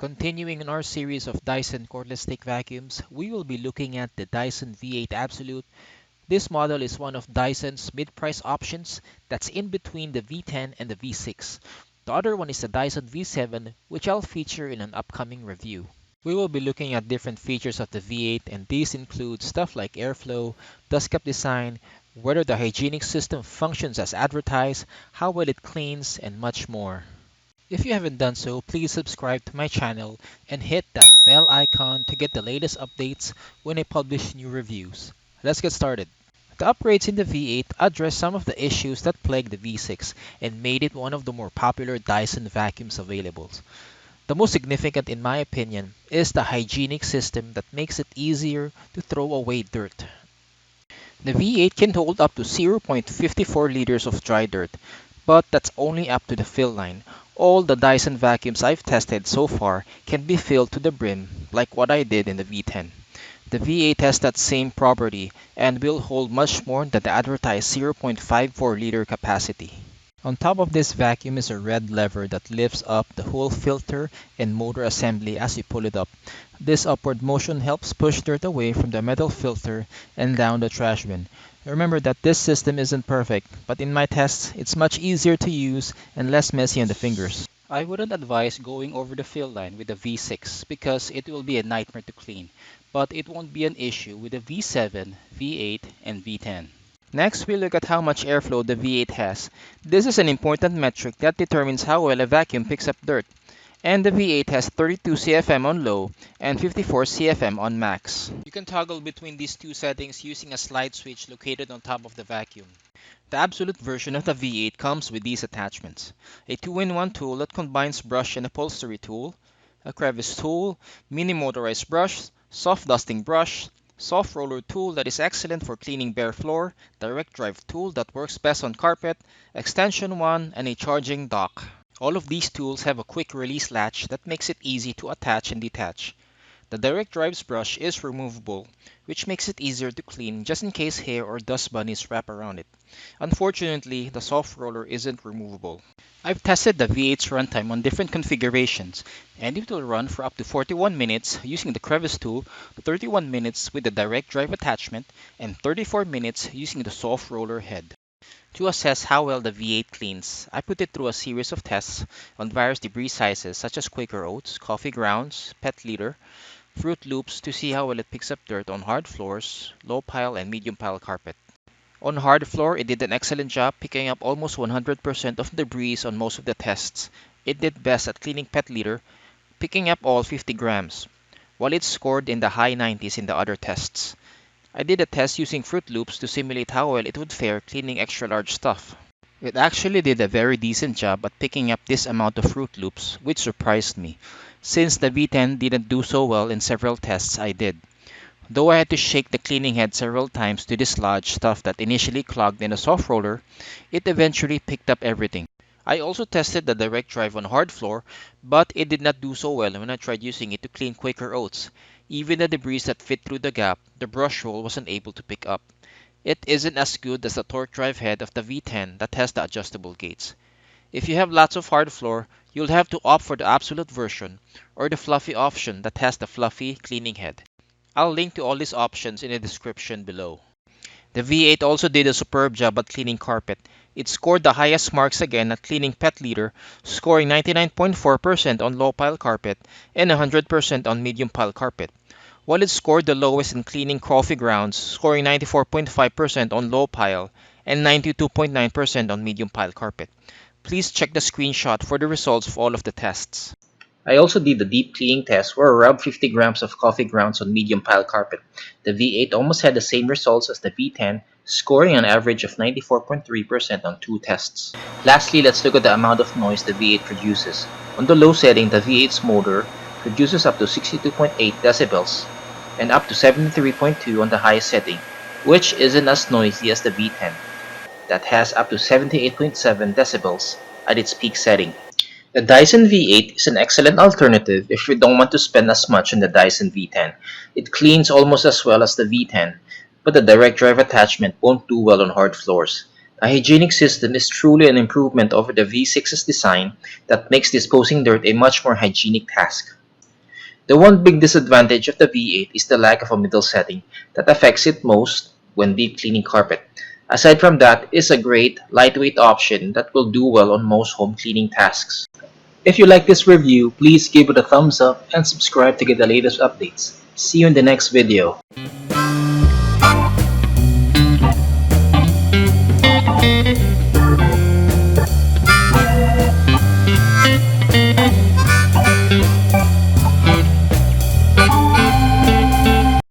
Continuing in our series of Dyson cordless stick vacuums, we will be looking at the Dyson V8 Absolute. This model is one of Dyson's mid-price options that's in between the V10 and the V6. The other one is the Dyson V7, which I'll feature in an upcoming review. We will be looking at different features of the V8, and these include stuff like airflow, dust cap design, whether the hygienic system functions as advertised, how well it cleans, and much more. If you haven't done so, please subscribe to my channel and hit that bell icon to get the latest updates when I publish new reviews. Let's get started. The upgrades in the V8 address some of the issues that plagued the V6 and made it one of the more popular Dyson vacuums available. The most significant, in my opinion, is the hygienic system that makes it easier to throw away dirt. The V8 can hold up to 0.54 liters of dry dirt, but that's only up to the fill line. All the Dyson vacuums I've tested so far can be filled to the brim, like what I did in the V10. The V8 has that same property and will hold much more than the advertised 0.54 liter capacity. On top of this vacuum is a red lever that lifts up the whole filter and motor assembly as you pull it up. This upward motion helps push dirt away from the metal filter and down the trash bin. Remember that this system isn't perfect, but in my tests, it's much easier to use and less messy on the fingers. I wouldn't advise going over the fill line with the V6 because it will be a nightmare to clean, but it won't be an issue with the V7, V8, and V10. Next, we look at how much airflow the V8 has. This is an important metric that determines how well a vacuum picks up dirt. And the V8 has 32 CFM on low and 54 CFM on max. You can toggle between these two settings using a slide switch located on top of the vacuum. The Absolute version of the V8 comes with these attachments: a 2-in-1 tool that combines brush and upholstery tool, a crevice tool, mini motorized brush, soft dusting brush, soft roller tool that is excellent for cleaning bare floor, direct drive tool that works best on carpet, extension one, and a charging dock. All of these tools have a quick release latch that makes it easy to attach and detach. The direct drives brush is removable, which makes it easier to clean just in case hair or dust bunnies wrap around it. Unfortunately, the soft roller isn't removable. I've tested the V8's runtime on different configurations, and it will run for up to 41 minutes using the crevice tool, 31 minutes with the direct drive attachment, and 34 minutes using the soft roller head. To assess how well the V8 cleans, I put it through a series of tests on various debris sizes such as Quaker Oats, coffee grounds, pet litter, Fruit Loops to see how well it picks up dirt on hard floors, low pile, and medium pile carpet. On hard floor, it did an excellent job picking up almost 100% of debris on most of the tests. It did best at cleaning pet litter, picking up all 50 grams, while it scored in the high 90s in the other tests. I did a test using Fruit Loops to simulate how well it would fare cleaning extra large stuff. It actually did a very decent job at picking up this amount of Fruit Loops, which surprised me, since the V10 didn't do so well in several tests I did. Though I had to shake the cleaning head several times to dislodge stuff that initially clogged in a soft roller, it eventually picked up everything. I also tested the direct drive on hard floor, but it did not do so well when I tried using it to clean Quaker Oats. Even the debris that fit through the gap, the brush roll wasn't able to pick up. It isn't as good as the torque drive head of the V10 that has the adjustable gates. If you have lots of hard floor, you'll have to opt for the Absolute version or the fluffy option that has the fluffy cleaning head. I'll link to all these options in the description below. The V8 also did a superb job at cleaning carpet. It scored the highest marks again at cleaning pet litter, scoring 99.4% on low pile carpet and 100% on medium pile carpet, while it scored the lowest in cleaning coffee grounds, scoring 94.5% on low pile and 92.9% on medium pile carpet. Please check the screenshot for the results of all of the tests. I also did the deep cleaning test where I rubbed 50 grams of coffee grounds on medium pile carpet. The V8 almost had the same results as the V10, scoring an average of 94.3% on two tests. Lastly, let's look at the amount of noise the V8 produces. On the low setting, the V8's motor produces up to 62.8 decibels and up to 73.2 on the highest setting, which isn't as noisy as the V10, that has up to 78.7 decibels at its peak setting. The Dyson V8 is an excellent alternative if you don't want to spend as much on the Dyson V10. It cleans almost as well as the V10, but the direct drive attachment won't do well on hard floors. The hygienic system is truly an improvement over the V6's design that makes disposing dirt a much more hygienic task. The one big disadvantage of the V8 is the lack of a middle setting that affects it most when deep cleaning carpet. Aside from that, it's a great, lightweight option that will do well on most home cleaning tasks. If you like this review, please give it a thumbs up and subscribe to get the latest updates. See you in the next video.